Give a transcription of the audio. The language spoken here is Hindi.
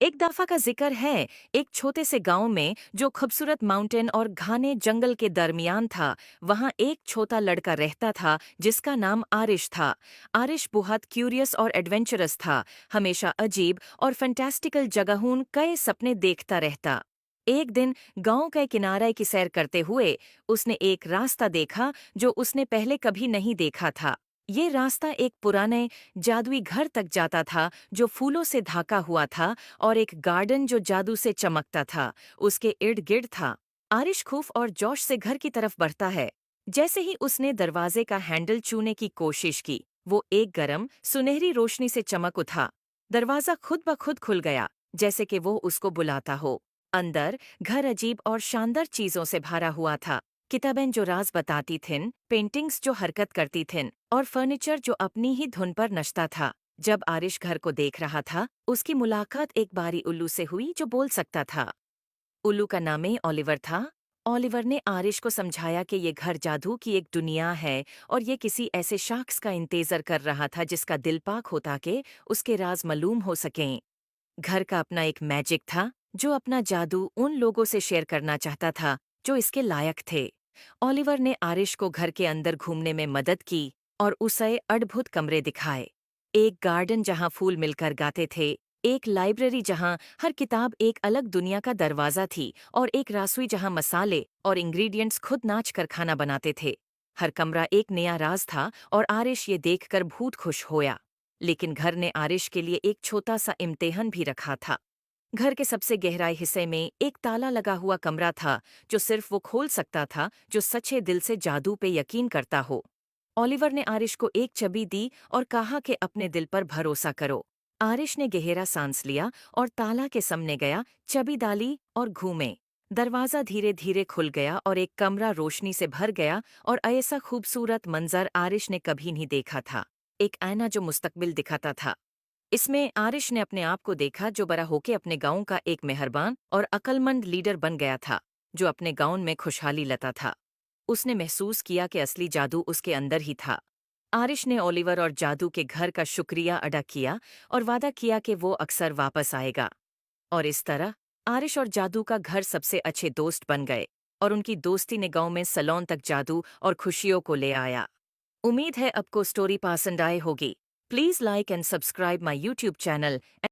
एक दफा का जिक्र है, एक छोटे से गांव में जो खूबसूरत माउंटेन और घने जंगल के दरमियान था। वहां एक छोटा लड़का रहता था जिसका नाम आरिश था। आरिश बहुत क्यूरियस और एडवेंचरस था। हमेशा अजीब और फैंटास्टिकल जगहों कई सपने देखता रहता। एक दिन गांव के किनारे की सैर करते हुए उसने एक रास्ता देखा जो उसने पहले कभी नहीं देखा था। ये रास्ता एक पुराने जादुई घर तक जाता था जो फूलों से ढका हुआ था, और एक गार्डन जो जादू से चमकता था उसके इर्द गिर्द था। आरिश खूफ और जोश से घर की तरफ बढ़ता है। जैसे ही उसने दरवाजे का हैंडल छूने की कोशिश की, वो एक गरम सुनहरी रोशनी से चमक उठा। दरवाजा खुद ब खुद खुल गया, जैसे कि वो उसको बुलाता हो। अंदर घर अजीब और शानदार चीजों से भरा हुआ था। किताबें जो राज बताती थीं, पेंटिंग्स जो हरकत करती थीं, और फर्नीचर जो अपनी ही धुन पर नचता था। जब आरिश घर को देख रहा था, उसकी मुलाकात एक बारी उल्लू से हुई जो बोल सकता था। उल्लू का नाम ही ओलिवर था। ओलिवर ने आरिश को समझाया कि ये घर जादू की एक दुनिया है, और ये किसी ऐसे शख्स का इंतजार कर रहा था जिसका दिल पाक होता कि उसके राज मालूम हो सकें। घर का अपना एक मैजिक था जो अपना जादू उन लोगों से शेयर करना चाहता था जो इसके लायक थे। ओलिवर ने आरिश को घर के अंदर घूमने में मदद की और उसे अद्भुत कमरे दिखाए। एक गार्डन जहां फूल मिलकर गाते थे, एक लाइब्रेरी जहां हर किताब एक अलग दुनिया का दरवाजा थी, और एक रसोई जहां मसाले और इंग्रेडिएंट्स खुद नाच कर खाना बनाते थे। हर कमरा एक नया राज था और आरिश ये देखकर बहुत खुश होया। लेकिन घर ने आरिश के लिए एक छोटा सा इम्तिहान भी रखा था। घर के सबसे गहराई हिस्से में एक ताला लगा हुआ कमरा था जो सिर्फ वो खोल सकता था जो सच्चे दिल से जादू पे यकीन करता हो। ओलिवर ने आरिश को एक चाबी दी और कहा कि अपने दिल पर भरोसा करो। आरिश ने गहरा सांस लिया और ताला के सामने गया, चाबी डाली और घूमे। दरवाजा धीरे धीरे खुल गया और एक कमरा रोशनी से भर गया, और ऐसा खूबसूरत मंजर आरिश ने कभी नहीं देखा था। एक आईना जो मुस्तकबिल दिखाता था। इसमें आरिश ने अपने आप को देखा जो बड़ा होके अपने गांव का एक मेहरबान और अक्लमंद लीडर बन गया था, जो अपने गांव में खुशहाली लाता था। उसने महसूस किया कि असली जादू उसके अंदर ही था। आरिश ने ओलिवर और जादू के घर का शुक्रिया अदा किया और वादा किया कि वो अक्सर वापस आएगा। और इस तरह आरिश और जादू का घर सबसे अच्छे दोस्त बन गए, और उनकी दोस्ती ने गांव में सलोन तक जादू और खुशियों को ले आया। उम्मीद है आपको स्टोरी पसंद आए होगी। Please like and subscribe my YouTube channel.